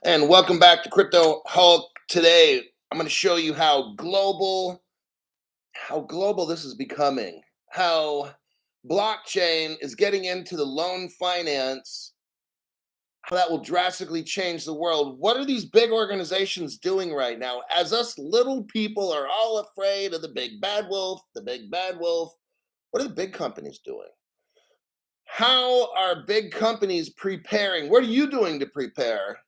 And welcome back to Crypto Hulk. Today, I'm going to show you how global this is becoming. How blockchain is getting into the loan finance. How that will drastically change the world. What are these big organizations doing right now? As us little people are all afraid of the big bad wolf, what are the big companies doing? How are big companies preparing? What are you doing to prepare?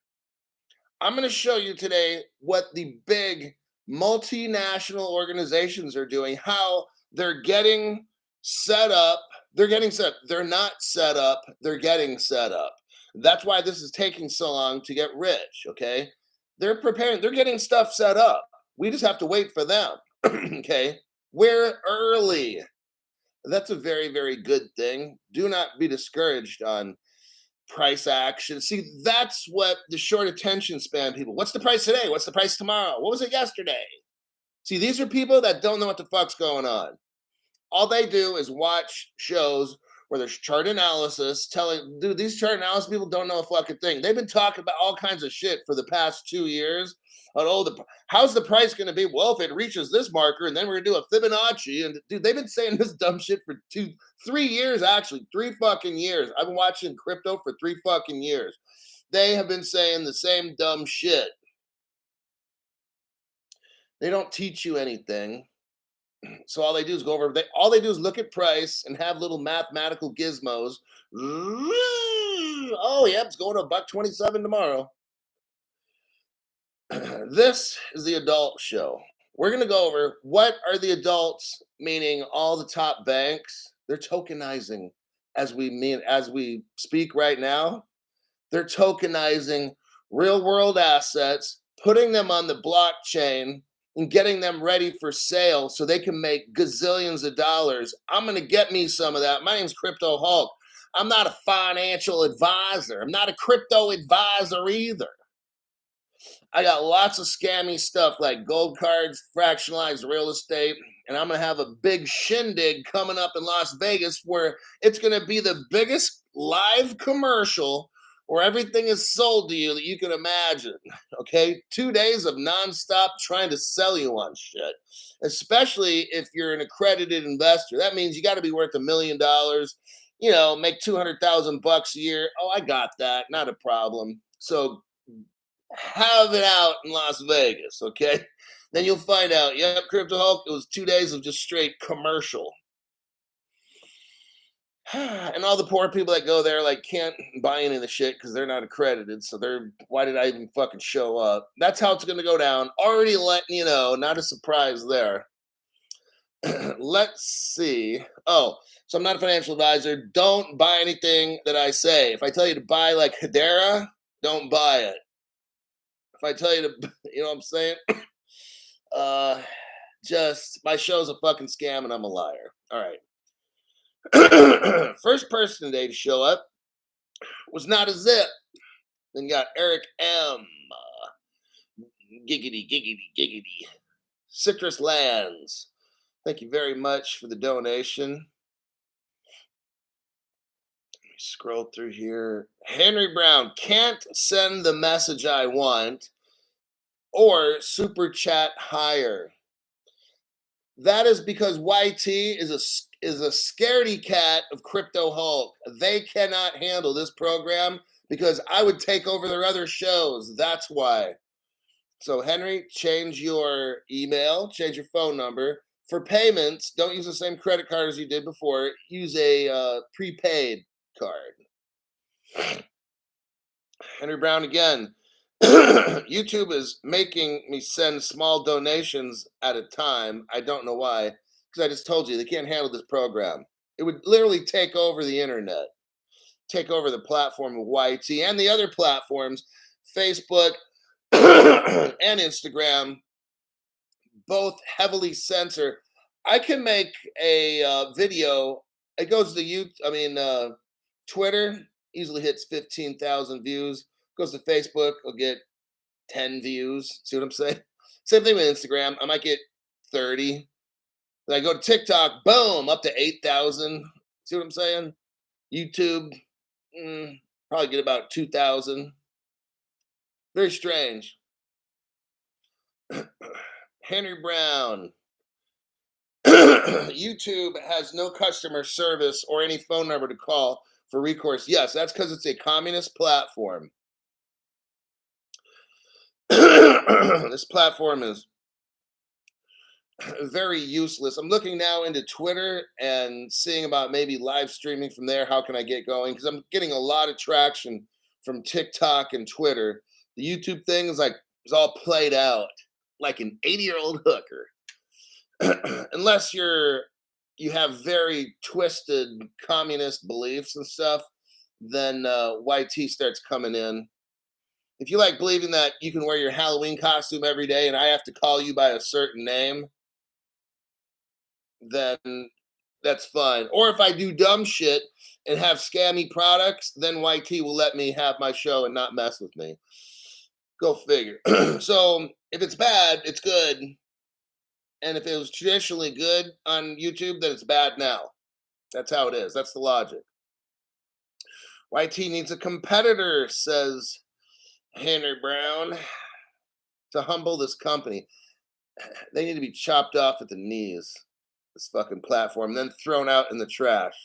I'm going to show you today what the big multinational organizations are doing, how they're getting set up. They're getting set. They're not set up. They're getting set up. That's why this is taking so long to get rich. Okay. They're preparing, they're getting stuff set up. We just have to wait for them. Okay. We're early. That's a very, very good thing. Do not be discouraged on price action. See, that's what the short attention span people. What's the price today? What's the price tomorrow? What was it yesterday? See, these are people that don't know what the fuck's going on. All they do is watch shows where there's chart analysis telling, dude, these chart analysis people don't know a fucking thing. They've been talking about all kinds of shit for the past 2 years. How's the price going to be? Well, if it reaches this marker, and then we're gonna do a Fibonacci, and dude, they've been saying this dumb shit for 3 years, actually, 3 fucking years. I've been watching crypto for 3 fucking years. They have been saying the same dumb shit. They don't teach you anything. So all they do is go over. All they do is look at price and have little mathematical gizmos. Oh, yep, it's going to $1.27 tomorrow. This is the adult show. We're going to go over what are the adults, meaning all the top banks. They're tokenizing as we speak right now. They're tokenizing real world assets, putting them on the blockchain and getting them ready for sale so they can make gazillions of dollars. I'm going to get me some of that. My name's Crypto Hulk. I'm not a financial advisor. I'm not a crypto advisor either. I got lots of scammy stuff like gold cards, fractionalized real estate, and I'm going to have a big shindig coming up in Las Vegas where it's going to be the biggest live commercial where everything is sold to you that you can imagine. Okay? 2 days of nonstop trying to sell you on shit, especially if you're an accredited investor. That means you got to be worth $1 million, make 200,000 bucks a year. Oh, I got that. Not a problem. So have it out in Las Vegas, okay? Then you'll find out, yep, Crypto Hulk, it was 2 days of just straight commercial. And all the poor people that go there can't buy any of the shit because they're not accredited. So why did I even fucking show up? That's how it's gonna go down. Already letting you know, not a surprise there. Let's see. Oh, so I'm not a financial advisor. Don't buy anything that I say. If I tell you to buy like Hedera, don't buy it. If I tell you to, you know what I'm saying? Just my show's a fucking scam and I'm a liar. All right. First person today to show up was not a zip. Then you got Eric M. Giggity, giggity, giggity. Citrus Lands. Thank you very much for the donation. Let me scroll through here. Henry Brown, can't send the message I want or super chat higher. That is because YT is a scaredy cat of Crypto Hulk. They cannot handle this program because I would take over their other shows. That's why. So Henry, change your email, change your phone number. For payments, don't use the same credit card as you did before. Use a prepaid card. Henry Brown again. YouTube is making me send small donations at a time. I don't know why, because I just told you they can't handle this program. It would literally take over the internet, take over the platform of YT and the other platforms, Facebook and Instagram, both heavily censor. I can make a video. It goes to Twitter, easily hits 15,000 views. Goes to Facebook, I'll get 10 views. See what I'm saying? Same thing with Instagram. I might get 30. Then I go to TikTok, boom, up to 8,000. See what I'm saying? YouTube, probably get about 2,000. Very strange. Henry Brown. YouTube has no customer service or any phone number to call for recourse. Yes, that's because it's a communist platform. This platform is very useless. I'm looking now into Twitter and seeing about maybe live streaming from there. How can I get going? Because I'm getting a lot of traction from TikTok and Twitter. The YouTube thing is all played out like an 80-year-old hooker. Unless you have very twisted communist beliefs and stuff, then YT starts coming in. If you like believing that you can wear your Halloween costume every day and I have to call you by a certain name, then that's fine. Or if I do dumb shit and have scammy products, then YT will let me have my show and not mess with me. Go figure. So if it's bad, it's good. And if it was traditionally good on YouTube, then it's bad now. That's how it is. That's the logic. YT needs a competitor, says Henry Brown, to humble this company. They need to be chopped off at the knees, this fucking platform, then thrown out in the trash.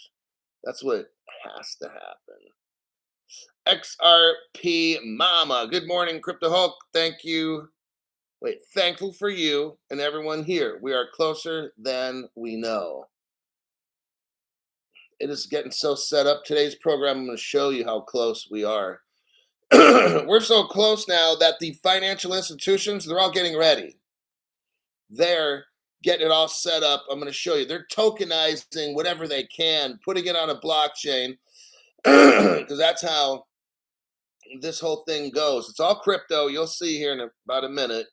That's what has to happen. XRP Mama. Good morning, Crypto Hulk. Thank you. Thankful for you and everyone here. We are closer than we know. It is getting so set up. Today's program, I'm going to show you how close we are. We're so close now that the financial institutions, they're all getting ready. They're getting it all set up. I'm going to show you. They're tokenizing whatever they can, putting it on a blockchain, because that's how this whole thing goes. It's all crypto. You'll see here in about a minute.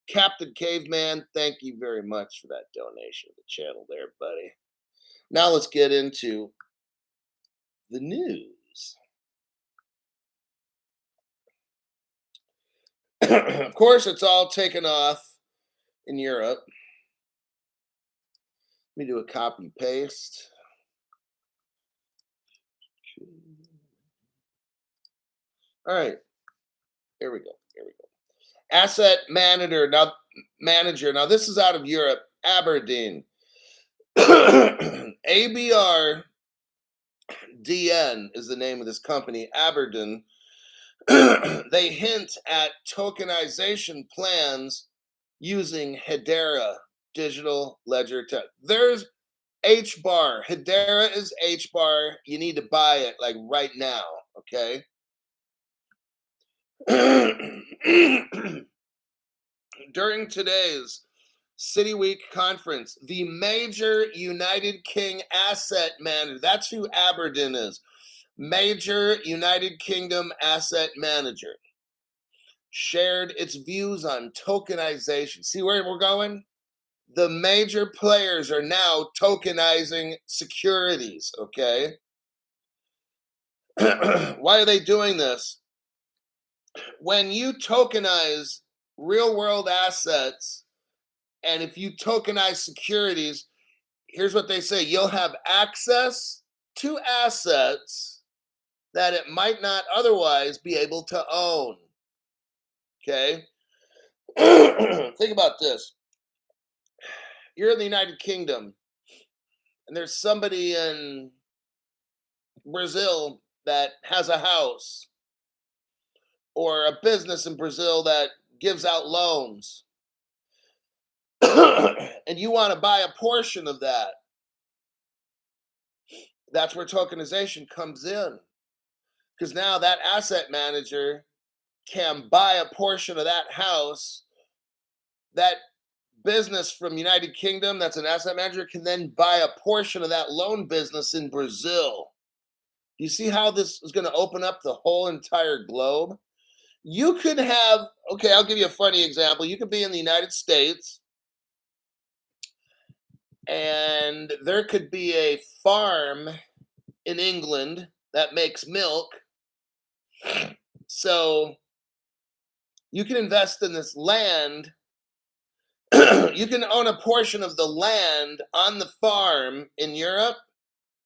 Captain Caveman, thank you very much for that donation to the channel there, buddy. Now let's get into the news. Of course, it's all taken off in Europe. Let me do a copy paste. All right, here we go. Asset manager. Now this is out of Europe. Aberdeen. ABR DN is the name of this company. Aberdeen. They hint at tokenization plans using Hedera digital ledger tech. There's HBAR. Hedera is HBAR. You need to buy it like right now, okay? During today's City Week conference, the major United King asset manager, that's who Aberdeen is, major United Kingdom asset manager, shared its views on tokenization. See where we're going? The major players are now tokenizing securities, okay? Why are they doing this? When you tokenize real world assets, and if you tokenize securities, here's what they say: you'll have access to assets that it might not otherwise be able to own. Okay? Think about this. You're in the United Kingdom, and there's somebody in Brazil that has a house, or a business in Brazil that gives out loans. And you want to buy a portion of that. That's where tokenization comes in. Because now that asset manager can buy a portion of that house. That business from United Kingdom, that's an asset manager, can then buy a portion of that loan business in Brazil. You see how this is going to open up the whole entire globe? You could have, okay, I'll give you a funny example. You could be in the United States, and there could be a farm in England that makes milk. So you can invest in this land. You can own a portion of the land on the farm in Europe,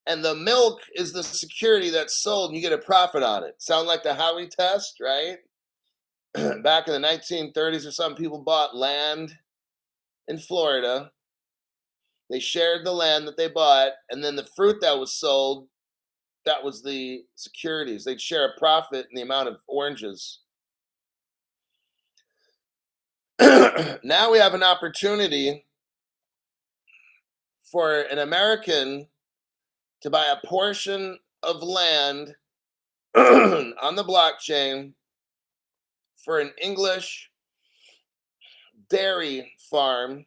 and the milk is the security that's sold, and you get a profit on it. Sound like the Howey test, right? Back in the 1930s or something, people bought land in Florida. They shared the land that they bought, and then the fruit that was sold, that was the securities. They'd share a profit in the amount of oranges. Now we have an opportunity for an American to buy a portion of land on the blockchain for an English dairy farm.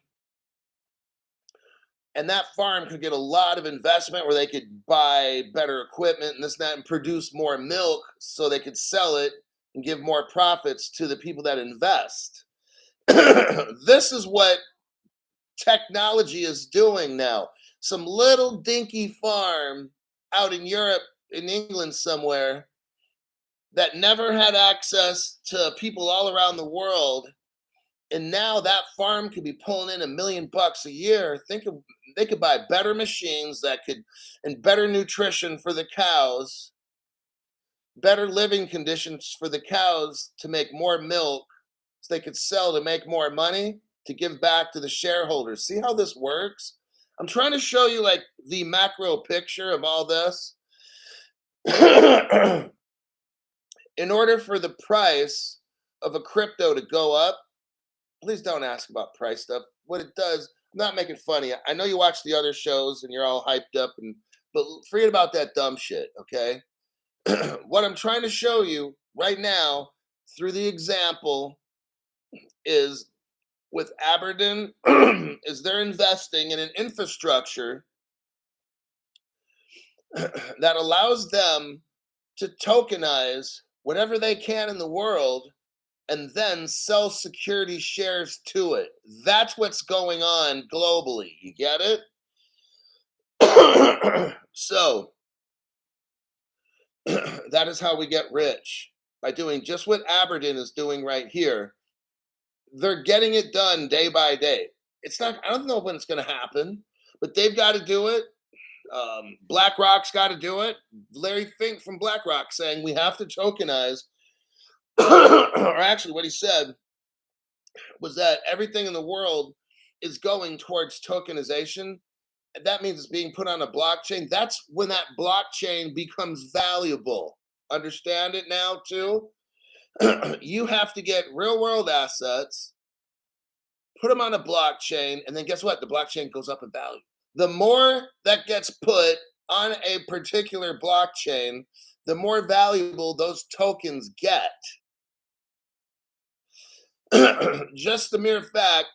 And that farm could get a lot of investment where they could buy better equipment and this and that and produce more milk so they could sell it and give more profits to the people that invest. This is what technology is doing now. Some little dinky farm out in Europe, in England somewhere, that never had access to people all around the world. And now that farm could be pulling in $1 million a year. Think of, they could buy better machines that could, and better nutrition for the cows, better living conditions for the cows to make more milk so they could sell to make more money to give back to the shareholders. See how this works? I'm trying to show you like the macro picture of all this. In order for the price of a crypto to go up, please don't ask about price stuff. What it does, I'm not making funny. I know you watch the other shows and you're all hyped up, but forget about that dumb shit, okay? What I'm trying to show you right now through the example is with Aberdeen is they're investing in an infrastructure that allows them to tokenize whatever they can in the world and then sell security shares to it. That's what's going on globally. You get it? So that is how we get rich, by doing just what Aberdeen is doing right here. They're getting it done day by day. It's not, I don't know when it's going to happen, but they've got to do it. BlackRock's got to do it. Larry Fink from BlackRock saying we have to tokenize. Or actually, what he said was that everything in the world is going towards tokenization. That means it's being put on a blockchain. That's when that blockchain becomes valuable. Understand it now, too? You have to get real world assets, put them on a blockchain, and then guess what? The blockchain goes up in value. The more that gets put on a particular blockchain, the more valuable those tokens get. Just the mere fact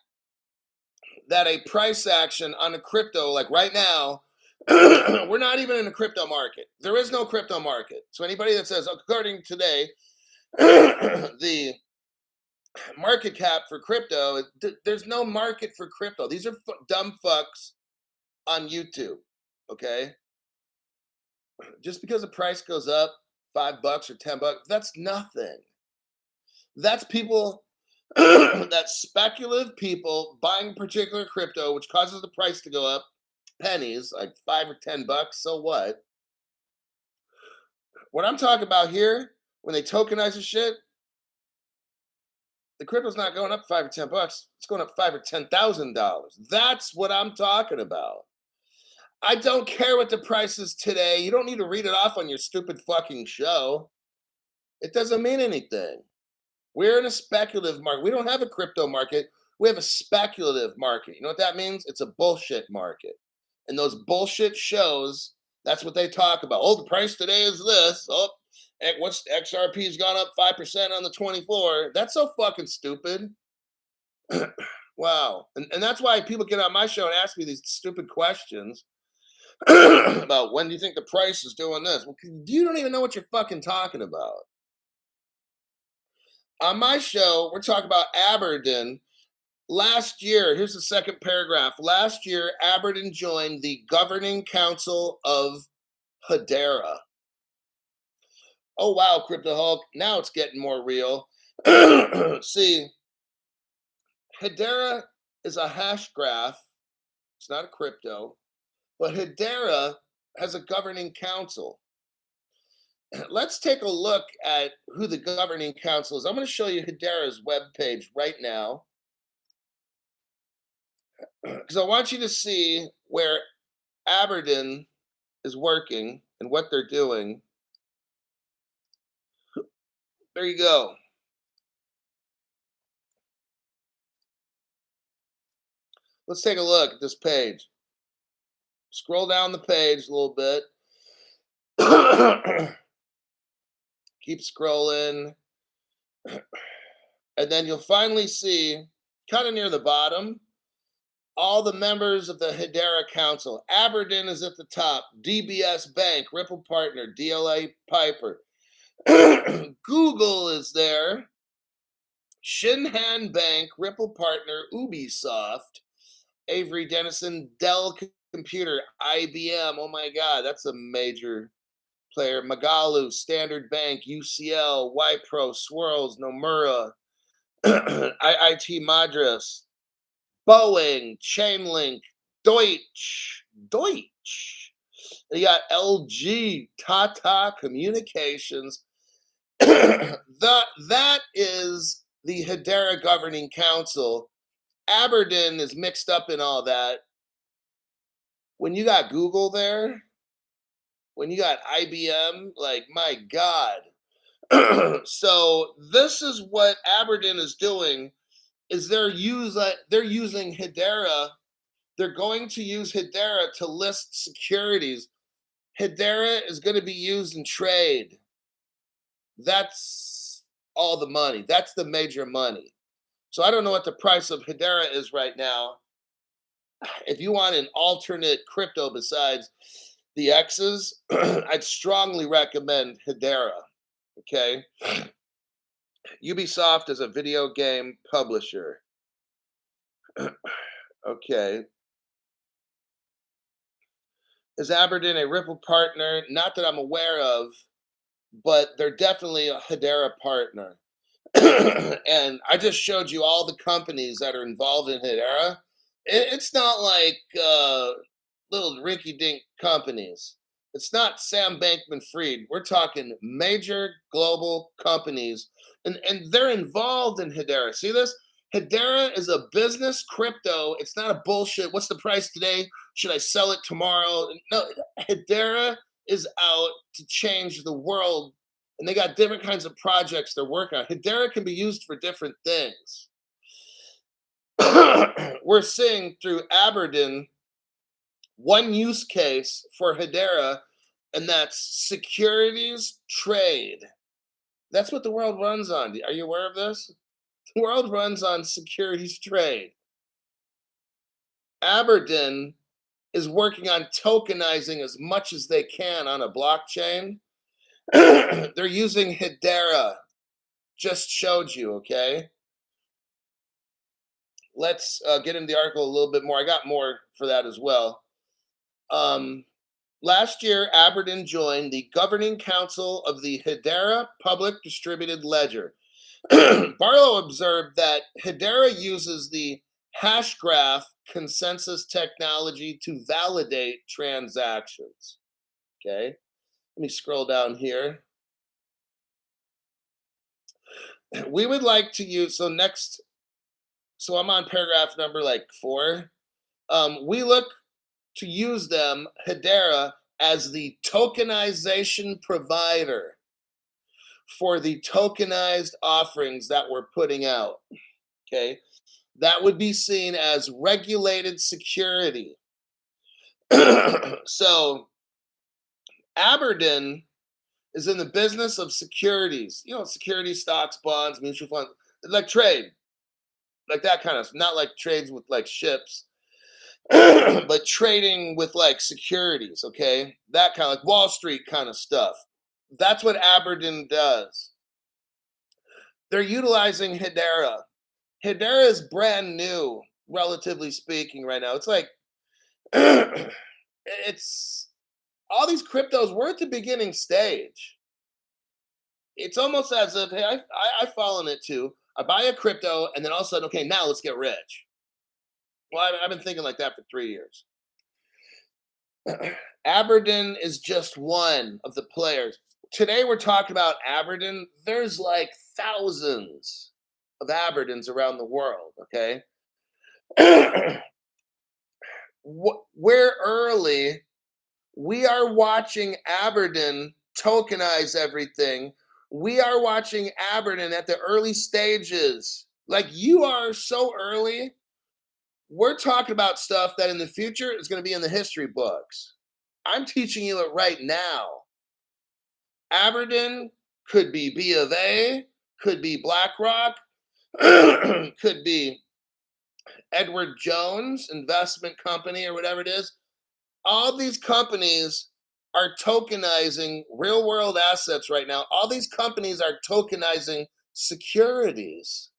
that a price action on a crypto, like right now, we're not even in a crypto market. There is no crypto market. So anybody that says, according to today, the market cap for crypto, there's no market for crypto. These are dumb fucks on YouTube, okay? Just because the price goes up $5 or $10, that's nothing. That's people, that's speculative people buying particular crypto, which causes the price to go up pennies, like $5 or $10. So what? What I'm talking about here, when they tokenize the shit, the crypto's not going up $5 or $10. It's going up $5 or $10,000. That's what I'm talking about. I don't care what the price is today. You don't need to read it off on your stupid fucking show. It doesn't mean anything. We're in a speculative market. We don't have a crypto market. We have a speculative market. You know what that means? It's a bullshit market. And those bullshit shows, that's what they talk about. Oh, the price today is this. Oh, what's XRP's gone up 5% on the 24. That's so fucking stupid. Wow. And that's why people get on my show and ask me these stupid questions about when do you think the price is doing this? Well, you don't even know what you're fucking talking about. On my show, we're talking about Aberdeen. Last year, here's the second paragraph. Last year, Aberdeen joined the governing council of Hedera. Oh, wow, Crypto Hulk. Now it's getting more real. See, Hedera is a hash graph. It's not a crypto. But Hedera has a governing council. let's take a look at who the governing council is. I'm going to show you Hedera's webpage right now because I want you to see where Aberdeen is working and what they're doing. There you go. Let's take a look at this page. Scroll down the page a little bit. Keep scrolling. And then you'll finally see, kind of near the bottom, all the members of the Hedera Council. Aberdeen is at the top. DBS Bank, Ripple Partner, DLA Piper. Google is there. Shinhan Bank, Ripple Partner, Ubisoft, Avery Dennison, Dell Computer, IBM. Oh my God, that's a major player. Magalu, Standard Bank, UCL, Wipro, Swirls, Nomura, IIT Madras, Boeing, Chainlink, Deutsch. You got LG, Tata Communications. That is the Hedera Governing Council. Aberdeen is mixed up in all that. When you got Google there, when you got IBM, like, my God. So this is what Aberdeen is doing, is they're using Hedera. They're going to use Hedera to list securities. Hedera is going to be used in trade. That's all the money. That's the major money. So I don't know what the price of Hedera is right now. If you want an alternate crypto besides the X's, I'd strongly recommend Hedera. Okay. Ubisoft is a video game publisher. Okay. Is Aberdeen a Ripple partner? Not that I'm aware of, but they're definitely a Hedera partner. And I just showed you all the companies that are involved in Hedera. It's not like little rinky-dink companies. It's not Sam Bankman-Fried. We're talking major global companies, and they're involved in Hedera. See this? Hedera is a business crypto. It's not a bullshit. What's the price today? Should I sell it tomorrow? No, Hedera is out to change the world, and they got different kinds of projects they're working on. Hedera can be used for different things. We're seeing through Aberdeen one use case for Hedera, and that's securities trade. That's what the world runs on. Are you aware of this? The world runs on securities trade. Aberdeen is working on tokenizing as much as they can on a blockchain. They're using Hedera. Just showed you, okay? Let's get into the article a little bit more. I got more for that as well. Last year, Aberdeen joined the governing council of the Hedera Public Distributed Ledger. Barlow observed that Hedera uses the hash graph consensus technology to validate transactions. Okay, let me scroll down here. We would like to use, so I'm on paragraph number like 4. We look to use them, Hedera, as the tokenization provider for the tokenized offerings that we're putting out. Okay, that would be seen as regulated security. So Aberdeen is in the business of securities, securities, stocks, bonds, mutual funds, like trade, like that kind of, not like trades with like ships, but trading with like securities, okay? That kind of like Wall Street kind of stuff. That's what Aberdeen does. They're utilizing Hedera. Hedera is brand new, relatively speaking, right now. It's like, it's all these cryptos, we're at the beginning stage. It's almost as if, hey, I've fallen it too. I buy a crypto and then all of a sudden, okay, now let's get rich. Well, I've been thinking like that for 3 years. Aberdeen is just one of the players. today we're talking about Aberdeen. There's like thousands of Aberdeens around the world, okay? We're early. We are watching Aberdeen tokenize everything. We are watching Aberdeen at the early stages. Like you are so early. We're talking about stuff that in the future is going to be in the history books. I'm teaching you it right now. Aberdeen could be B of A, could be BlackRock, could be Edward Jones Investment Company or whatever it is. All these companies are tokenizing real world assets right now. All these companies are tokenizing securities,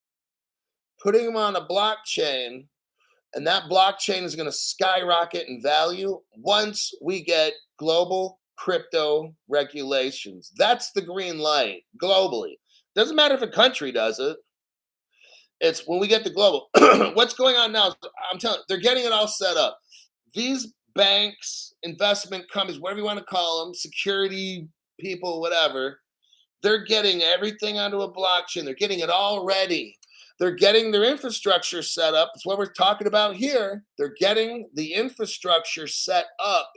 putting them on a blockchain, and that blockchain is going to skyrocket in value once we get global crypto regulations. That's the green light globally. Doesn't matter if a country does it. It's when we get the global. What's going on now? I'm telling you, they're getting it all set up. These banks, investment companies, whatever you want to call them, security people, whatever, they're getting everything onto a blockchain. They're getting it all ready. They're getting their infrastructure set up. That's what we're talking about here. They're getting the infrastructure set up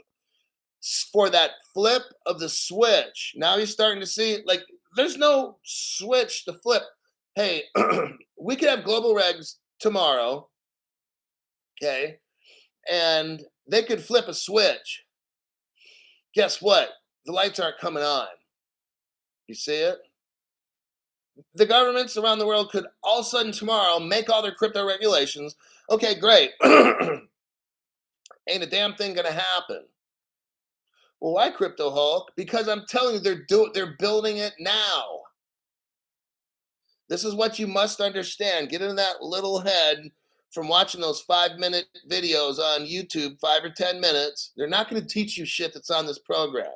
for that flip of the switch. Now you're starting to see, like, there's no switch to flip. Hey, we could have global regs tomorrow, okay? And they could flip a switch. Guess what? The lights aren't coming on. You see it? The governments around the world could all of a sudden tomorrow make all their crypto regulations. Okay, great. Ain't a damn thing gonna happen. Well, why Crypto Hulk? Because I'm telling you, they're building it now. This is what you must understand. Get in that little head from watching those 5-minute videos on YouTube, 5 or 10 minutes. They're not going to teach you shit that's on this program.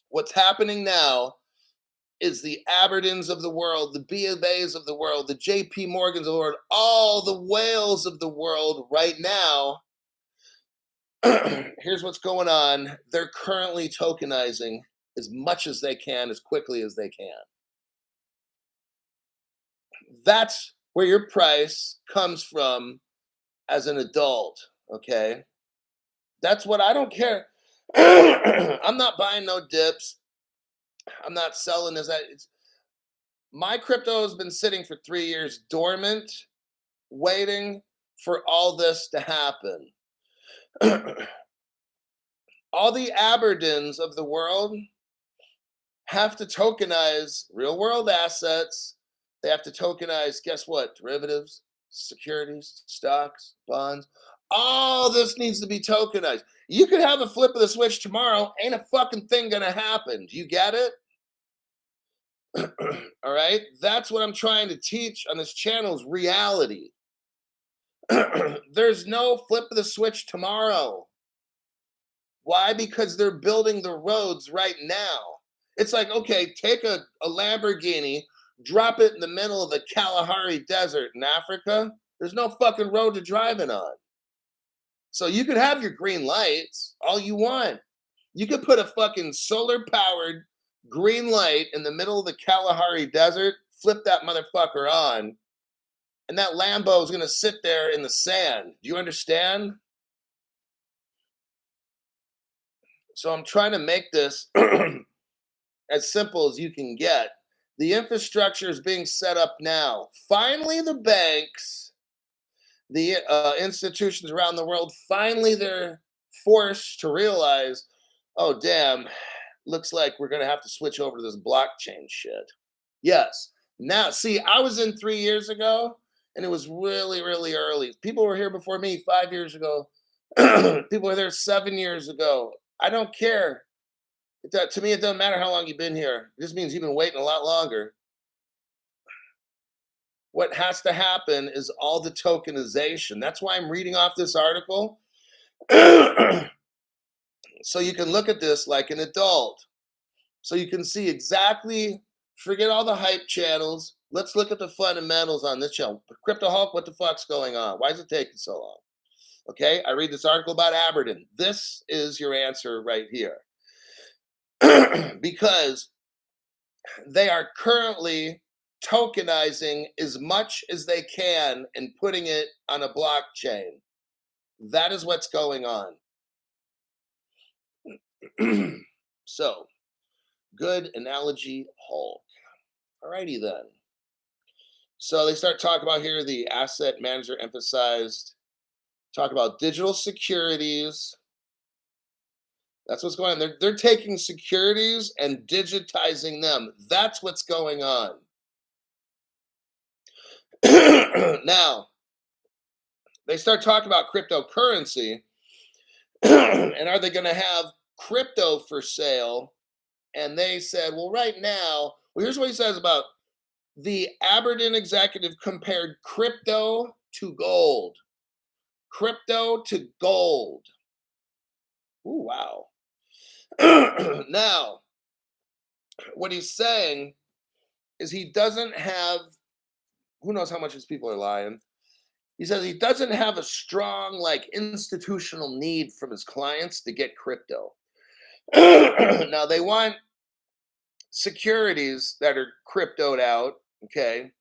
What's happening now is the Aberdeens of the world, the B of A's of the world, the JP Morgans of the world, all the whales of the world right now. Here's what's going on. They're currently tokenizing as much as they can, as quickly as they can. That's where your price comes from as an adult, okay? That's what I don't care. I'm not buying no dips. I'm not selling this. My crypto has been sitting for 3 years dormant, waiting for all this to happen. All the Aberdeens of the world have to tokenize real world assets. They have to tokenize, guess what? Derivatives, securities, stocks, bonds. All this needs to be tokenized. You could have a flip of the switch tomorrow. Ain't a fucking thing gonna happen. Do you get it? All right. That's what I'm trying to teach on this channel is reality. There's no flip of the switch tomorrow. Why? Because they're building the roads right now. It's like, okay, take a Lamborghini, drop it in the middle of the Kalahari Desert in Africa. There's no fucking road to drive it on. So you could have your green lights all you want. You could put a fucking solar powered green light in the middle of the Kalahari Desert, flip that motherfucker on, and that Lambo is going to sit there in the sand. Do you understand? So I'm trying to make this as simple as you can get. The infrastructure is being set up now. Finally, the banks, the institutions around the world, finally they're forced to realize, oh, damn, looks like we're going to have to switch over to this blockchain shit. Yes. Now, see, I was in 3 years ago, and it was really, really early. People were here before me 5 years ago. People were there 7 years ago. I don't care. To me, it doesn't matter how long you've been here. This means you've been waiting a lot longer. What has to happen is all the tokenization. That's why I'm reading off this article. So you can look at this like an adult. So you can see exactly, forget all the hype channels. Let's look at the fundamentals on this channel. Crypto Hulk, what the fuck's going on? Why is it taking so long? Okay, I read this article about Aberdeen. This is your answer right here. because they are currently tokenizing as much as they can and putting it on a blockchain. That is what's going on. So, good analogy, Hulk. Alrighty then. So they start talking about here the asset manager emphasized. Talk about digital securities. That's what's going on. They're taking securities and digitizing them. That's what's going on. Now, they start talking about cryptocurrency. And are they going to have crypto for sale? And they said, well, right now, well, here's what he says about the Aberdeen executive compared crypto to gold. Crypto to gold. Ooh, wow. Now, what he's saying is he doesn't have, who knows how much his people are lying. He says he doesn't have a strong, like, institutional need from his clients to get crypto. Now, they want securities that are cryptoed out, okay,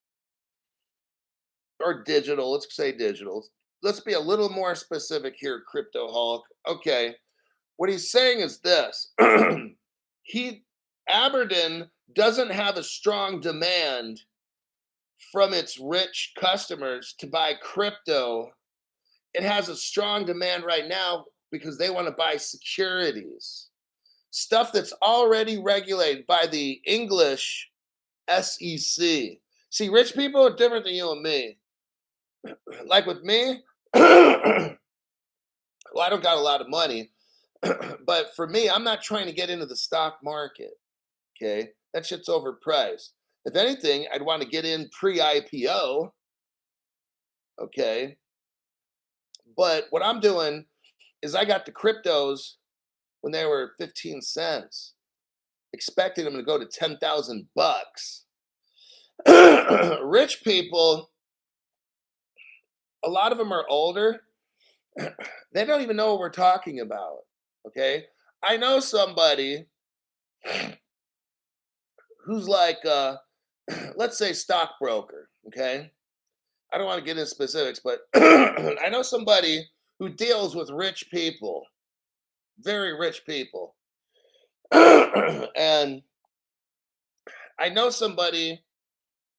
or digital. Let's say digital. Let's be a little more specific here, Crypto Hulk. Okay, what he's saying is this: Aberdeen doesn't have a strong demand from its rich customers to buy crypto. It has a strong demand right now because they want to buy securities, stuff that's already regulated by the English SEC. See, rich people are different than you and me. Like with me, well, I don't got a lot of money, but for me, I'm not trying to get into the stock market. Okay, that shit's overpriced. If anything, I'd want to get in pre-IPO. Okay, but what I'm doing is I got the cryptos when they were 15 cents, expecting them to go to 10,000 bucks. Rich people, a lot of them are older. They don't even know what we're talking about. Okay, I know somebody who's like, let's say, stockbroker. Okay, I don't want to get into specifics, but I know somebody who deals with rich people, very rich people, and I know somebody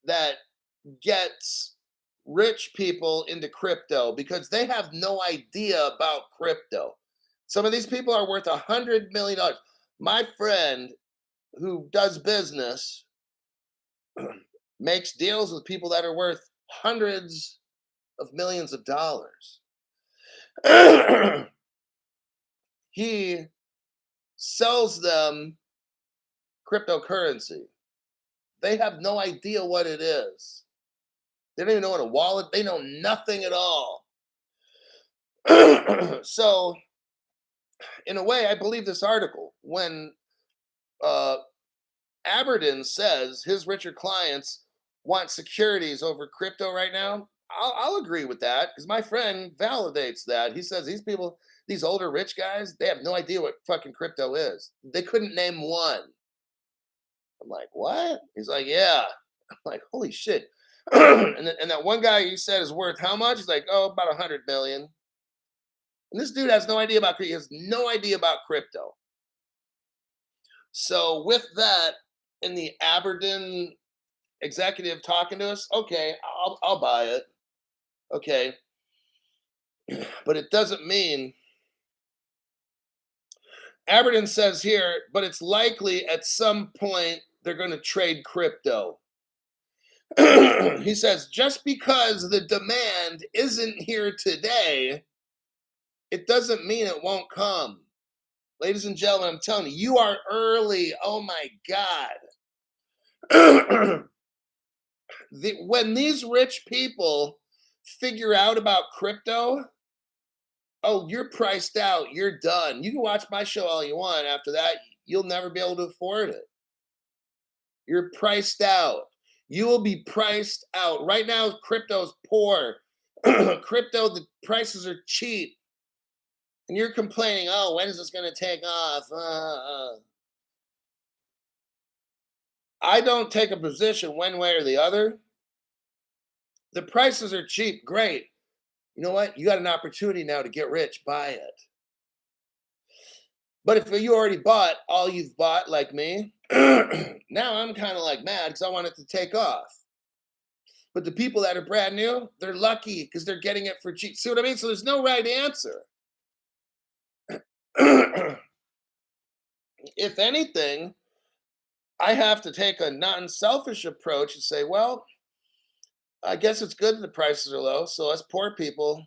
that gets rich people into crypto because they have no idea about crypto. Some of these people are worth $100 million. My friend who does business makes deals with people that are worth hundreds of millions of dollars. He sells them cryptocurrency. They have no idea what it is. They don't even know what a wallet, they know nothing at all. So, in a way, I believe this article. When Aberdeen says his richer clients want securities over crypto right now, I'll agree with that because my friend validates that. He says these people, these older rich guys, they have no idea what fucking crypto is. They couldn't name one. I'm like, what? He's like, yeah. I'm like, holy shit. And that one guy he said is worth how much? He's like, oh, about 100 million. And this dude has no idea about crypto. He has no idea about crypto. So with that, in the Aberdeen executive talking to us, okay, I'll buy it. Okay. But it doesn't mean Aberdeen says here, but it's likely at some point they're going to trade crypto. He says, just because the demand isn't here today, it doesn't mean it won't come. Ladies and gentlemen, I'm telling you, you are early. Oh my God. When these rich people figure out about crypto, oh, you're priced out. You're done. You can watch my show all you want. After that, you'll never be able to afford it. You're priced out. You will be priced out. Right now, crypto's poor. Crypto, the prices are cheap. And you're complaining, oh, when is this going to take off? I don't take a position one way or the other. The prices are cheap, great. You know what? You got an opportunity now to get rich, buy it. But if you already bought all you've bought, like me, now I'm kind of like mad because I want it to take off. But the people that are brand new, they're lucky because they're getting it for cheap. See what I mean? So there's no right answer. If anything, I have to take a non-selfish approach and say, well, I guess it's good that the prices are low. So us poor people,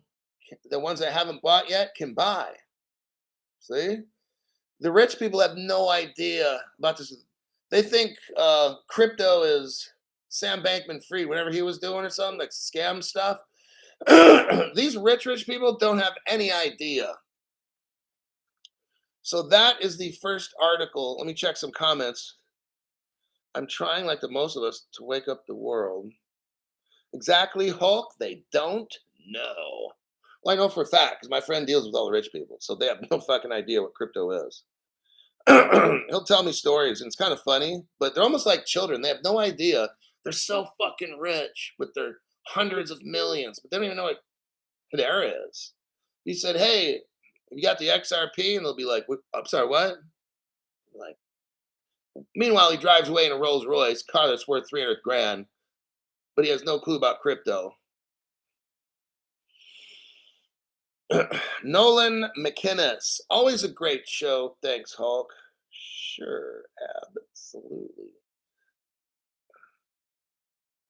the ones that haven't bought yet, can buy. See? The rich people have no idea about this. They think crypto is Sam Bankman-Fried, whatever he was doing or something, like scam stuff. These rich people don't have any idea. So that is the first article. Let me check some comments. I'm trying, like the most of us, to wake up the world. Exactly, Hulk? They don't know. Well, I know for a fact because my friend deals with all the rich people, so they have no fucking idea what crypto is. He'll tell me stories, and it's kind of funny, but they're almost like children. They have no idea. They're so fucking rich with their hundreds of millions, but they don't even know what Hedera is. He said, "Hey, you got the XRP?" And they'll be like, "I'm sorry, what?" Like, meanwhile, he drives away in a Rolls Royce car that's worth 300 grand, but he has no clue about crypto. Nolan McInnes, always a great show. Thanks, Hulk. Sure, absolutely.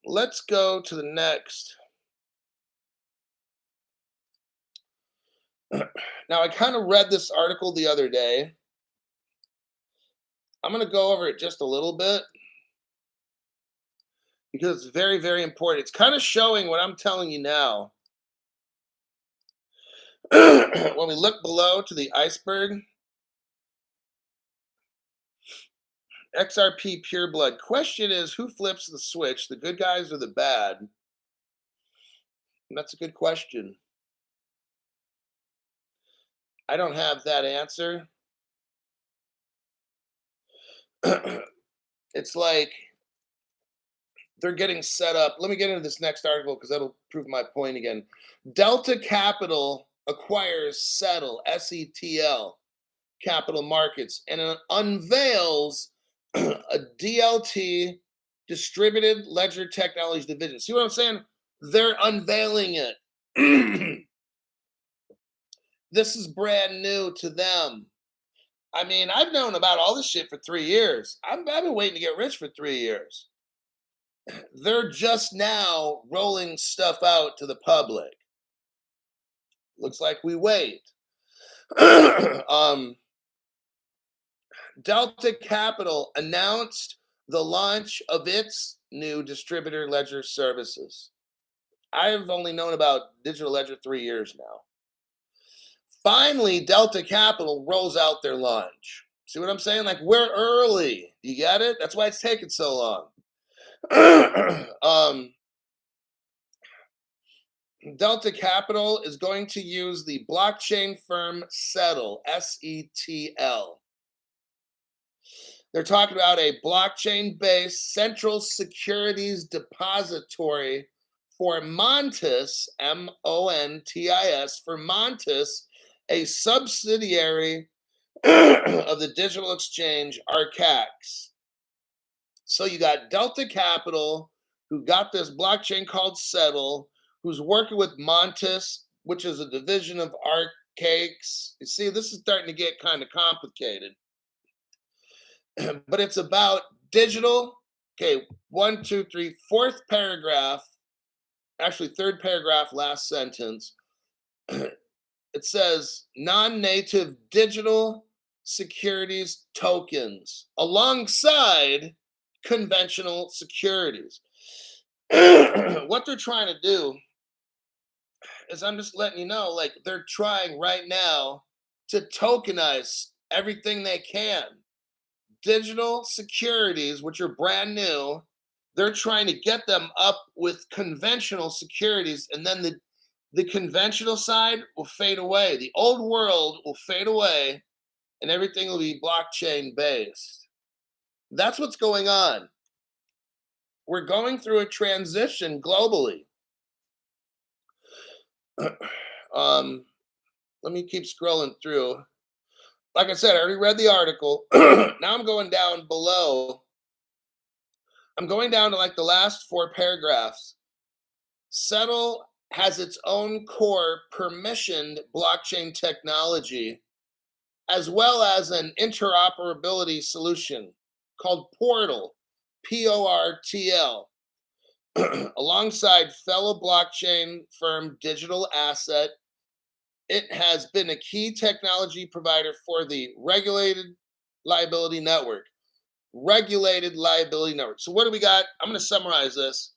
Let's go to the next. Now, I kind of read this article the other day. I'm going to go over it just a little bit because it's very, very important. It's kind of showing what I'm telling you now. When we look below to the iceberg, XRP pure blood. Question is, who flips the switch, the good guys or the bad? And that's a good question. I don't have that answer. It's like they're getting set up. Let me get into this next article because that'll prove my point again. Delta Capital acquires Settle, SETL, Capital Markets, and it unveils a DLT, Distributed Ledger Technologies Division. See what I'm saying? They're unveiling it. This is brand new to them. I mean, I've known about all this shit for 3 years. I've been waiting to get rich for 3 years. They're just now rolling stuff out to the public. Looks like we wait. Delta Capital announced the launch of its new distributor ledger services. I've only known about digital ledger 3 years now. Finally, Delta Capital rolls out their launch. See what I'm saying? Like, we're early. You get it? That's why it's taking so long. Delta Capital is going to use the blockchain firm Settle, SETL. They're talking about a blockchain-based central securities depository for Montis, M-O-N-T-I-S, for Montis, a subsidiary of the digital exchange Arcax. So you got Delta Capital, who got this blockchain called Settle, who's working with Montis, which is a division of Arcax. You see, this is starting to get kind of complicated. But it's about digital. Okay, 1, 2, 3, fourth paragraph, actually third paragraph, last sentence. It says non-native digital securities tokens alongside conventional securities. What they're trying to do is, I'm just letting you know, like, they're trying right now to tokenize everything they can. Digital securities, which are brand new, they're trying to get them up with conventional securities, and then the conventional side will fade away. The old world will fade away, and everything will be blockchain based. That's what's going on. We're going through a transition globally. um, let me keep scrolling through. Like I said, I already read the article. Now I'm going down below. I'm going down to like the last 4 paragraphs. Settle has its own core permissioned blockchain technology, as well as an interoperability solution called Portal, PORTL, alongside fellow blockchain firm Digital Asset. It has been a key technology provider for the regulated liability network. Regulated liability network. So, what do we got? I'm going to summarize this.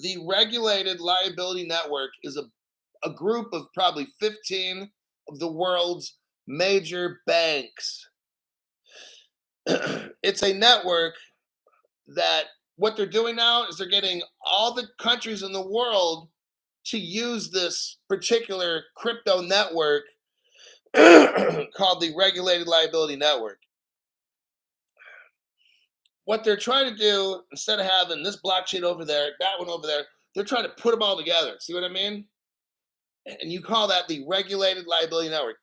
The regulated liability network is a group of probably 15 of the world's major banks. It's a network that what they're doing now is they're getting all the countries in the world to use this particular crypto network called the Regulated Liability Network. What they're trying to do, instead of having this blockchain over there, that one over there, they're trying to put them all together. See what I mean? And you call that the Regulated Liability Network.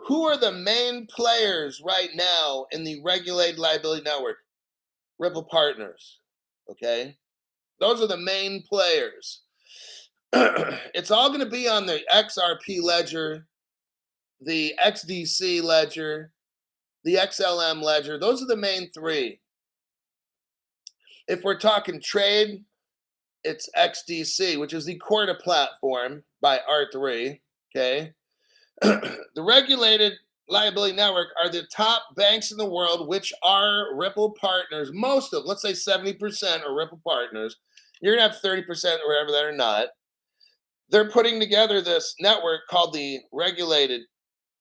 Who are the main players right now in the Regulated Liability Network? Ripple Partners. Okay? Those are the main players. It's all going to be on the XRP ledger, the XDC ledger, the XLM ledger. Those are the main 3. If we're talking trade, it's XDC, which is the Corda platform by R3. Okay. The regulated liability network are the top banks in the world, which are Ripple partners. Most of, let's say 70% are Ripple partners. You're going to have 30% or whatever that are not. They're putting together this network called the Regulated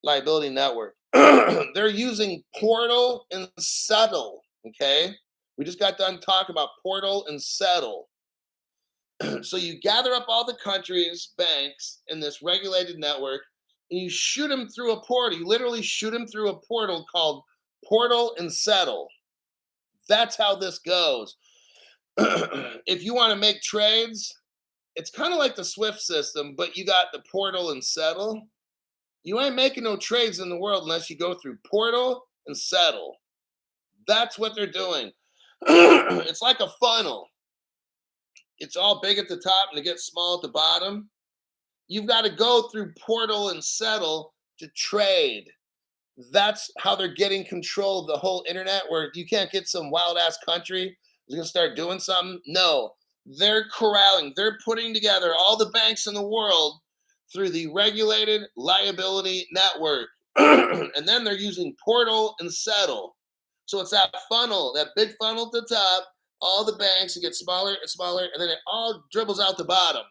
Liability Network. They're using Portal and Settle. Okay. We just got done talking about Portal and Settle. So you gather up all the countries, banks in this regulated network, and you shoot them through a portal. You literally shoot them through a portal called Portal and Settle. That's how this goes. If you want to make trades, it's kind of like the Swift system, but you got the Portal and Settle. You ain't making no trades in the world unless you go through Portal and Settle. That's what they're doing. It's like a funnel. It's all big at the top and it gets small at the bottom. You've got to go through Portal and Settle to trade. That's how they're getting control of the whole internet, where you can't get some wild ass country who's going to start doing something. No, they're corralling, they're putting together all the banks in the world through the Regulated Liability Network. And then they're using Portal and Settle. So it's that funnel, that big funnel at the top, all the banks, it gets smaller and smaller, and then it all dribbles out the bottom.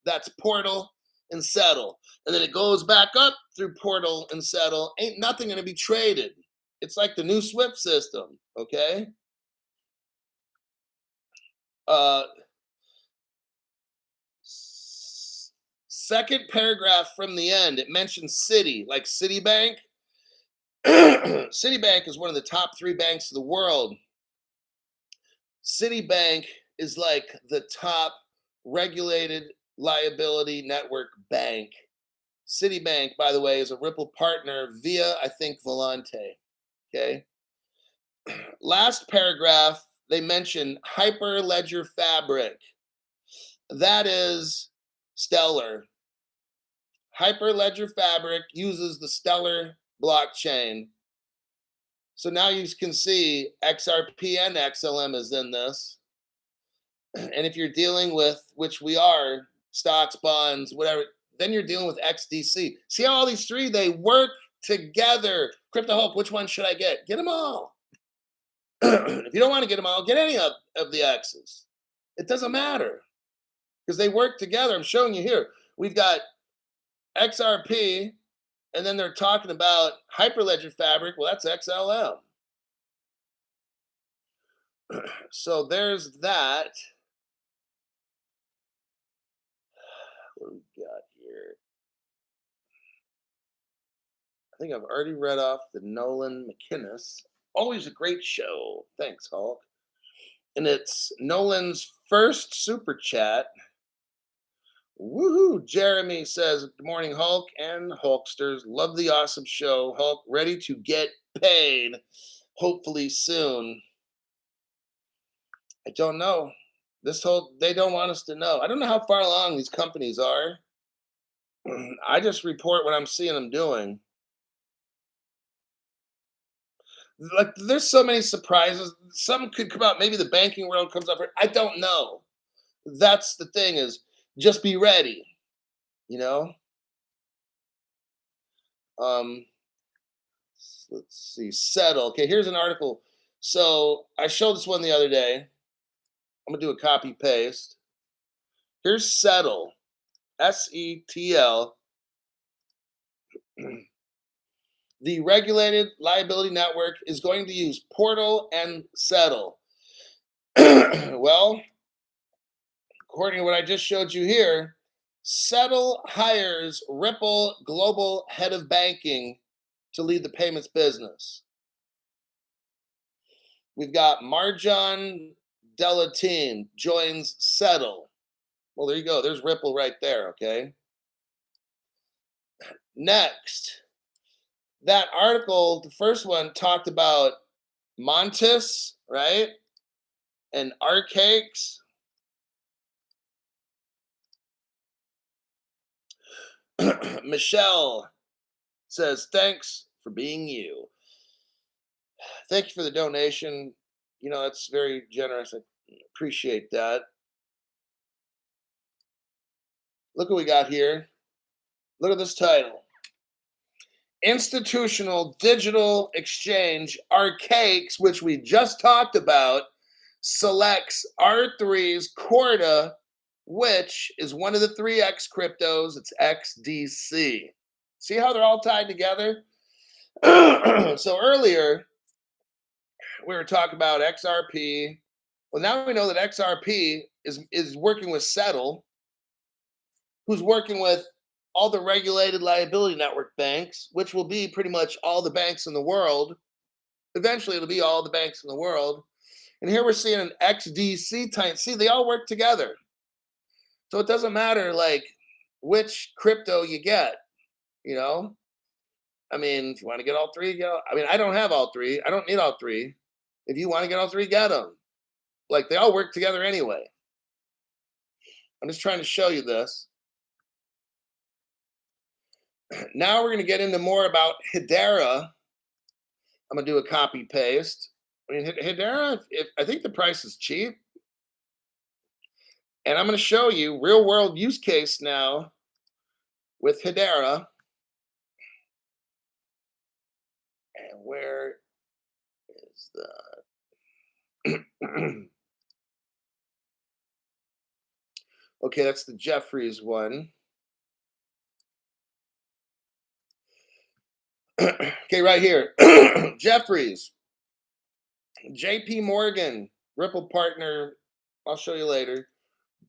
That's Portal and Settle. And then it goes back up through Portal and Settle. Ain't nothing going to be traded. It's like the new Swift system, okay? Second paragraph from the end, it mentions Citi, like Citibank. Citibank is one of the top 3 banks of the world. Citibank is like the top regulated liability network bank. Citibank, by the way, is a Ripple partner via, I think, Volante. Okay. Last paragraph, they mention Hyperledger Fabric. That is Stellar. Hyperledger Fabric uses the Stellar blockchain. So now you can see XRP and XLM is in this. And if you're dealing with, which we are, stocks, bonds, whatever, then you're dealing with XDC. See how all these 3, they work together. Crypto Hope, which one should I get? Get them all. If you don't want to get them all, get any of the X's. It doesn't matter because they work together. I'm showing you here. We've got XRP, and then they're talking about Hyperledger Fabric. Well, that's XLM. So there's that. What do we got here? I think I've already read off the Nolan McInnes. Always a great show. Thanks, Hulk. And it's Nolan's first super chat. Woohoo! Jeremy says, "Good morning, Hulk and Hulksters. Love the awesome show. Hulk, ready to get paid. Hopefully soon." I don't know. They don't want us to know. I don't know how far along these companies are. I just report what I'm seeing them doing. Like, there's so many surprises. Some could come out. Maybe the banking world comes up. I don't know. That's the thing, is just be ready. You know. Um, let's see. Settle. Okay, here's an article. So I showed this one the other day. I'm gonna do a copy paste. Here's Settle. SETL. The regulated liability network is going to use Portal and Settle. Well, according to what I just showed you here, Settle hires Ripple Global Head of Banking to lead the payments business. We've got Marjan Delatine joins Settle. Well, there you go. There's Ripple right there, okay? Next, that article, the first one, talked about Montes, right? And Arcakes. Michelle says, "Thanks for being you." Thank you for the donation. You know, that's very generous. I appreciate that. Look what we got here. Look at this title. Institutional Digital Exchange Arcakes, which we just talked about, selects R3's Corda, which is one of the 3X cryptos. It's XDC. See how they're all tied together? So earlier, we were talking about XRP. Well, now we know that XRP is working with Settle, who's working with all the regulated liability network banks, which will be pretty much all the banks in the world. Eventually, it'll be all the banks in the world. And here we're seeing an XDC type. See, they all work together. So it doesn't matter like which crypto you get, you know? I mean, if you want to get all three, I mean, I don't have all three. I don't need all three. If you want to get all three, get them. Like, they all work together anyway. I'm just trying to show you this. Now we're going to get into more about Hedera. I'm going to do a copy paste. I mean, Hedera, I think the price is cheap. And I'm going to show you real world use case now with Hedera. And where is the... Okay, that's the Jeffries one. Okay, right here. Jeffries. JP Morgan, Ripple partner. I'll show you later.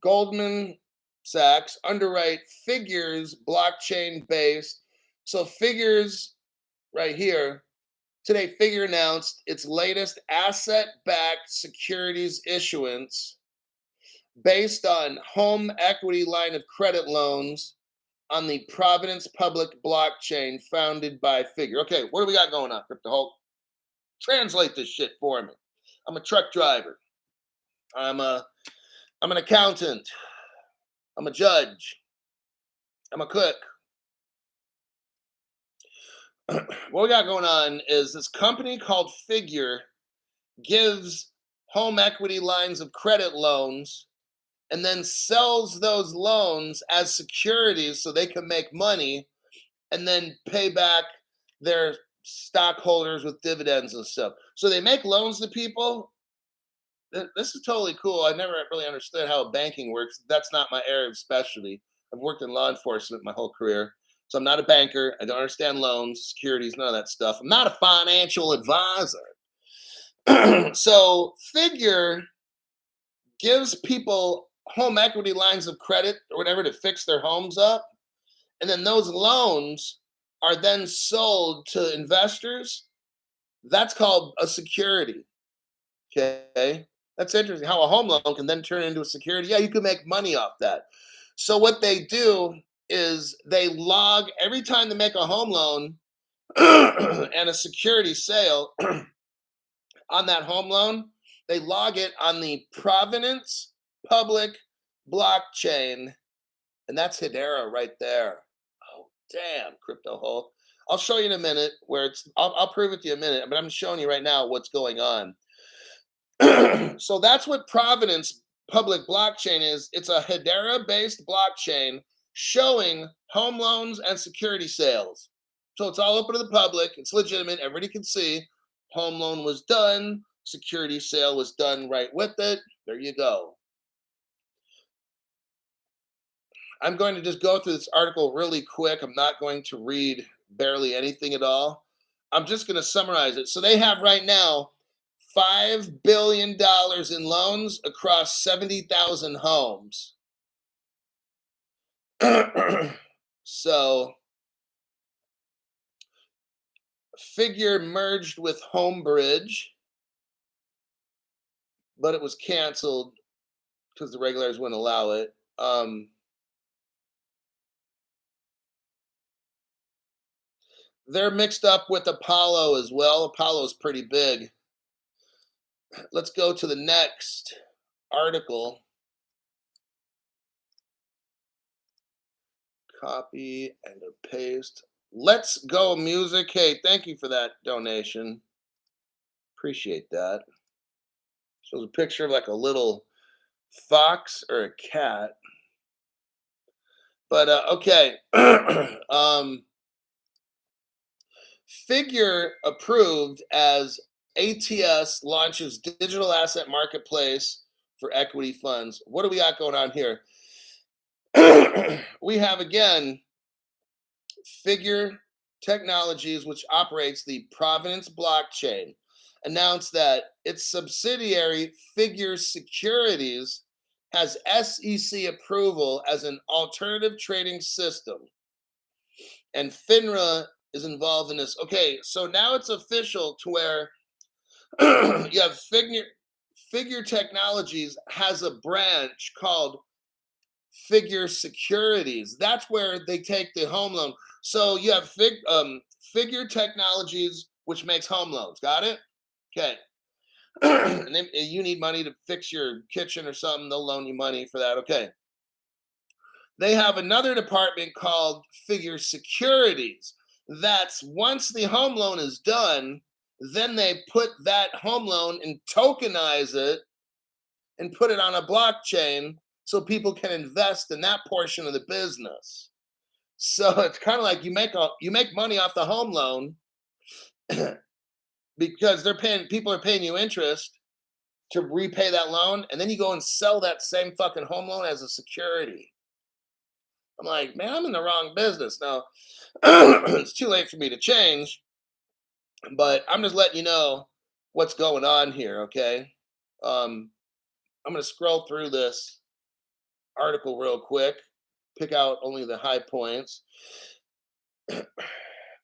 Goldman Sachs underwrite Figures blockchain based. So Figures right here. Today, Figure announced its latest asset-backed securities issuance based on home equity line of credit loans on the Providence Public blockchain founded by Figure. Okay, what do we got going on, Crypto Hulk? Translate this shit for me. I'm a truck driver. I'm an accountant. I'm a judge. I'm a cook. What we got going on is this company called Figure gives home equity lines of credit loans and then sells those loans as securities so they can make money and then pay back their stockholders with dividends and stuff. So they make loans to people. This is totally cool. I never really understood how banking works. That's not my area of specialty. I've worked in law enforcement my whole career. So I'm not a banker. I don't understand loans, securities, none of that stuff. I'm not a financial advisor. So Figure gives people home equity lines of credit or whatever to fix their homes up. And then those loans are then sold to investors. That's called a security. Okay. That's interesting how a home loan can then turn into a security. Yeah, you can make money off that. So what they do is they log every time they make a home loan and a security sale on that home loan, they log it on the Provenance public blockchain. And that's Hedera right there. Oh, damn, crypto hole. I'll show you in a minute where I'll prove it to you in a minute, but I'm showing you right now what's going on. So that's what Provenance public blockchain is. It's a Hedera based blockchain showing home loans and security sales. So it's all open to the public. It's legitimate. Everybody can see. Home loan was done. Security sale was done right with it. There you go. I'm going to just go through this article really quick. I'm not going to read barely anything at all. I'm just going to summarize it. So they have right now $5 billion in loans across 70,000 homes. So Figure merged with Homebridge, but it was canceled because the regulators wouldn't allow it. They're mixed up with Apollo as well. Apollo's pretty big. Let's go to the next article. Copy and paste. Let's go music. Hey, thank you for that donation. Appreciate that. Shows a picture of like a little fox or a cat. But okay. Figure approved as ATS launches digital asset marketplace for equity funds. What do we got going on here? We have again Figure Technologies, which operates the Provenance blockchain, announced that its subsidiary Figure Securities has SEC approval as an alternative trading system. And FINRA is involved in this. Okay, so now it's official to where you have Figure Technologies has a branch called Figure Securities. That's where they take the home loan. So you have Figure Technologies, which makes home loans. Got it? Okay. And then you need money to fix your kitchen or something, they'll loan you money for that. Okay. They have another department called Figure Securities. That's once the home loan is done, then they put that home loan and tokenize it and put it on a blockchain so people can invest in that portion of the business. So it's kind of like you make money off the home loan because people are paying you interest to repay that loan, and then you go and sell that same fucking home loan as a security. I'm like, man, I'm in the wrong business now. It's too late for me to change, but I'm just letting you know what's going on here. Okay, I'm going to scroll through this article real quick, pick out only the high points.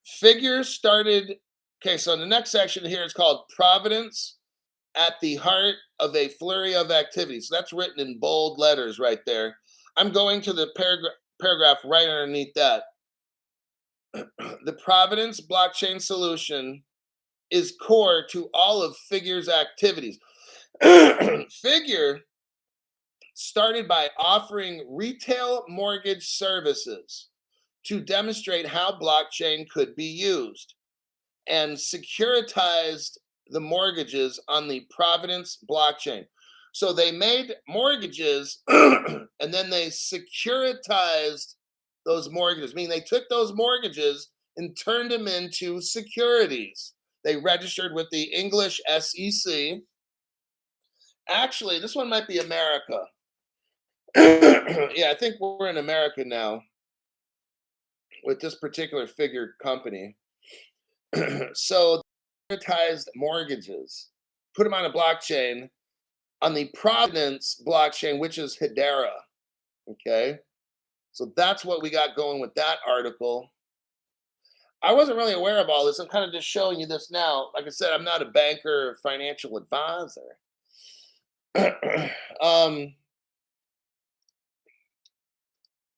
Figures started. Okay, so in the next section here, it's called Providence at the heart of a flurry of activities. So that's written in bold letters right there. I'm going to the paragraph right underneath that. The Providence blockchain solution is core to all of Figure's activities. Figure started by offering retail mortgage services to demonstrate how blockchain could be used, and securitized the mortgages on the Providence blockchain. So they made mortgages and then they securitized those mortgages, meaning they took those mortgages and turned them into securities. They registered with the English SEC. Actually, this one might be America. Yeah, I think we're in America now with this particular Figure company. So securitized mortgages, put them on a blockchain, on the Providence blockchain, which is Hedera. Okay, so that's what we got going with that article. I wasn't really aware of all this. I'm kind of just showing you this now. Like I said, I'm not a banker or financial advisor. I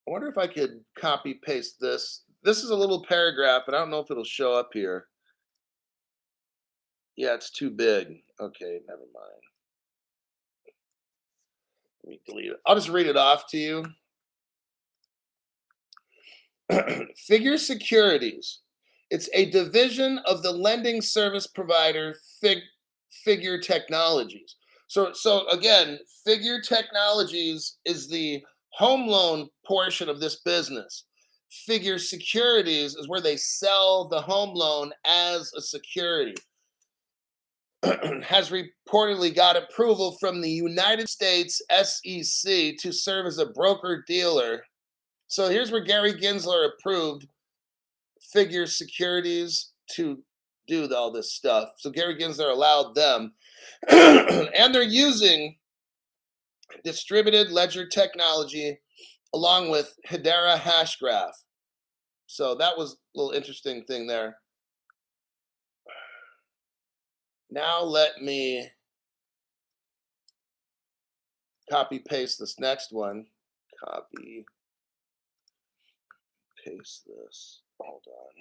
wonder if I could copy paste this. This is a little paragraph, but I don't know if it'll show up here. Yeah, it's too big. Okay, never mind. Let me delete it. I'll just read it off to you. Figure Securities. It's a division of the lending service provider Figure Technologies. So again, Figure Technologies is the home loan portion of this business. Figure Securities is where they sell the home loan as a security. Has reportedly got approval from the United States SEC to serve as a broker dealer. So here's where Gary Gensler approved Figure Securities to do all this stuff. So Gary Gensler allowed them, and they're using distributed ledger technology along with Hedera Hashgraph. So that was a little interesting thing there. Now let me copy paste this next one. Copy paste this. Hold on.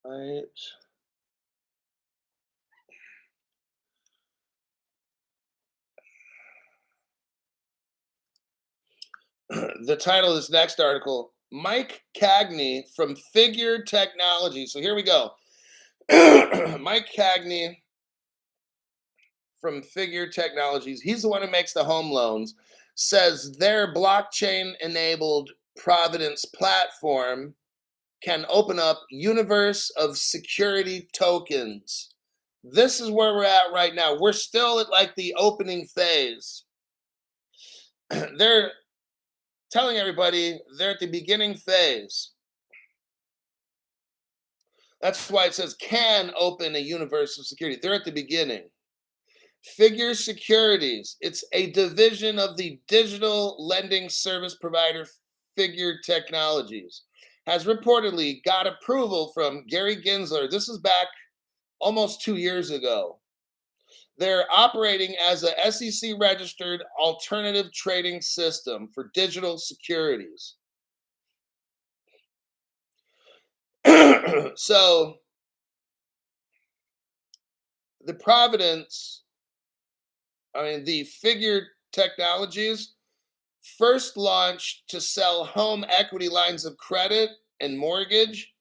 Right. The title of this next article, Mike Cagney from Figure Technology. So here we go. Mike Cagney from Figure Technologies, he's the one who makes the home loans, says their blockchain enabled Providence platform can open up universe of security tokens. This is where we're at right now. We're still at like the opening phase. They're telling everybody they're at the beginning phase. That's why it says can open a universe of security. They're at the beginning. Figure Securities. It's a division of the digital lending service provider Figure Technologies. Has reportedly got approval from Gary Gensler. This is back almost 2 years ago. They're operating as a SEC registered alternative trading system for digital securities. So the the Figure Technologies first launched to sell home equity lines of credit and mortgage,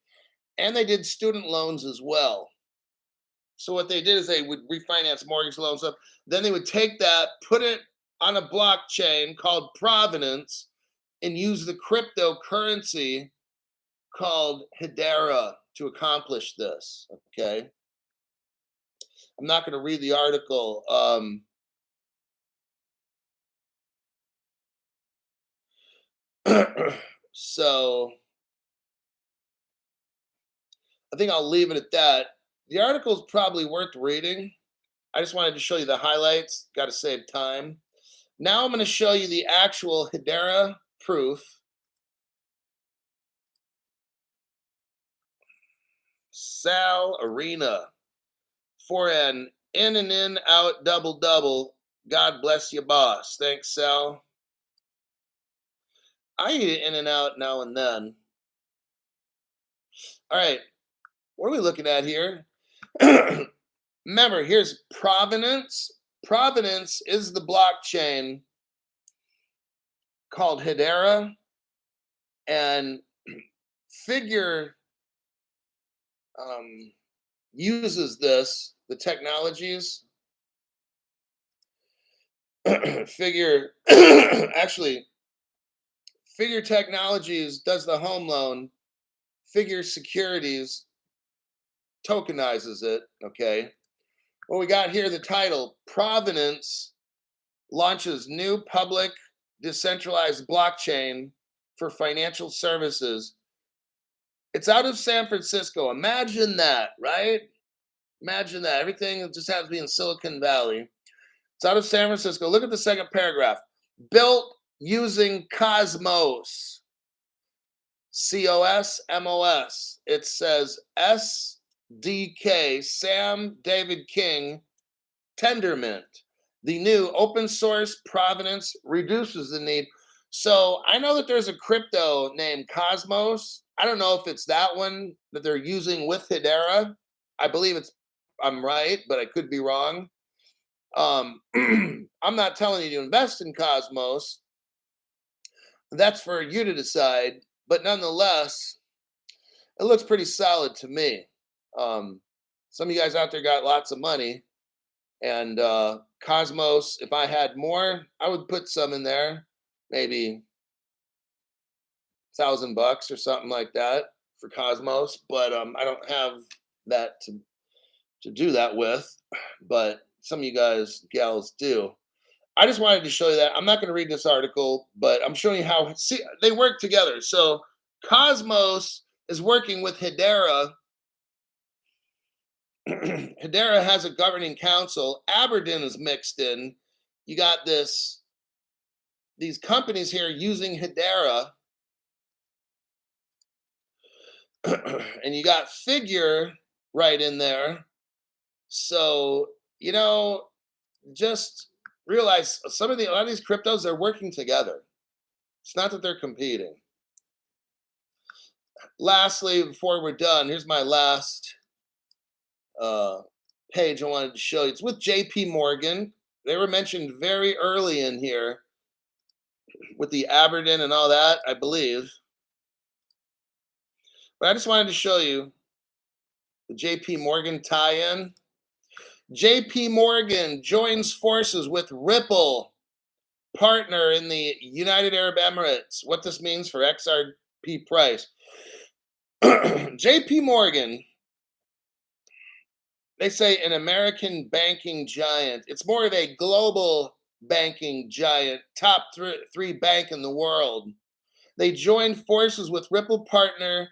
and they did student loans as well. So what they did is they would refinance mortgage loans up. Then they would take that, put it on a blockchain called Providence, and use the cryptocurrency called Hedera to accomplish this. Okay. I'm not going to read the article. So I think I'll leave it at that. The article is probably worth reading. I just wanted to show you the highlights. Got to save time. Now I'm going to show you the actual Hedera proof. Sal Arena for an in and in out double double. God bless you, boss. Thanks, Sal. I eat it in and out now and then. All right, what are we looking at here? Remember, here's Provenance. Provenance is the blockchain called Hedera, and Figure uses the technologies. Figure, actually, Figure Technologies does the home loan. Figure Securities tokenizes it. Okay. Well, we got here the title, Provenance launches new public decentralized blockchain for financial services. It's out of San Francisco. Imagine that, right? Imagine that. Everything just has to be in Silicon Valley. It's out of San Francisco. Look at the second paragraph. Built using Cosmos. COSMOS. It says SDK, Sam David King, Tendermint. The new open source provenance reduces the need. So I know that there's a crypto named Cosmos. I don't know if it's that one that they're using with Hedera. I believe I'm right, but I could be wrong. I'm not telling you to invest in Cosmos. That's for you to decide. But nonetheless, it looks pretty solid to me. Some of you guys out there got lots of money. And Cosmos, if I had more, I would put some in there. Maybe $1,000 or something like that for Cosmos. But I don't have that to do that with. But some of you guys, gals, do. I just wanted to show you that. I'm not going to read this article, but I'm showing you how they work together. So Cosmos is working with Hedera. Hedera has a governing council. Aberdeen is mixed in. You got these companies here using Hedera. And you got Figure right in there. So, just realize a lot of these cryptos, they're working together. It's not that they're competing. Lastly, before we're done, here's my last page I wanted to show you. It's with JP Morgan. They were mentioned very early in here with the Aberdeen and all that, I believe. But I just wanted to show you the JP Morgan tie-in. JP Morgan joins forces with Ripple, partner in the United Arab Emirates. What this means for XRP price. JP Morgan, they say an American banking giant. It's more of a global banking giant, top three bank in the world. They joined forces with Ripple partner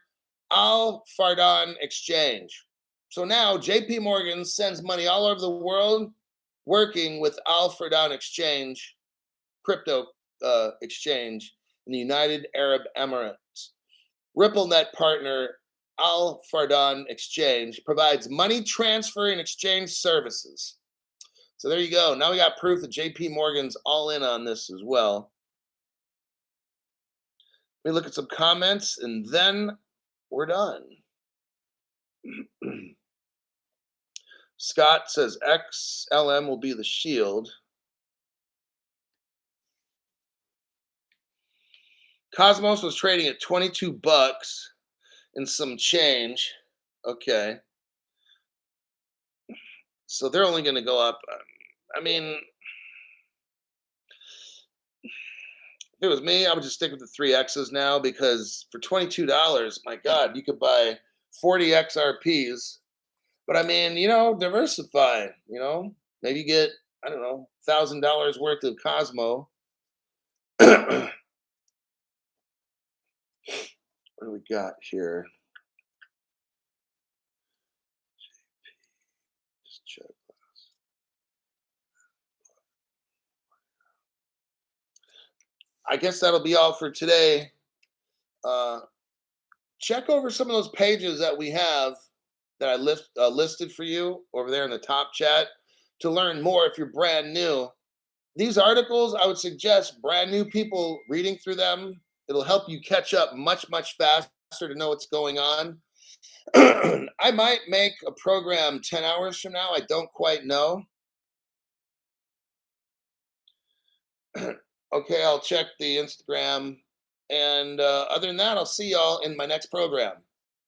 Al Fardan Exchange. So now JP Morgan sends money all over the world working with Al Fardan Exchange, crypto exchange in the United Arab Emirates. RippleNet partner Al Fardan Exchange provides money transfer and exchange services. So there you go. Now we got proof that JP Morgan's all in on this as well. Let me look at some comments and then we're done. Scott says XLM will be the shield. Cosmos was trading at $22 and some change. Okay. So they're only going to go up. I mean, if it was me, I would just stick with the 3Xs now, because for $22, my God, you could buy 40 XRPs. But I mean, diversify, maybe get, I don't know, $1,000 worth of Cosmo. What do we got here? Just check. I guess that'll be all for today. Check over some of those pages that we have that I listed for you over there in the top chat to learn more if you're brand new. These articles, I would suggest brand new people reading through them. It'll help you catch up much, much faster to know what's going on. I might make a program 10 hours from now. I don't quite know. Okay, I'll check the Instagram. And other than that, I'll see y'all in my next program.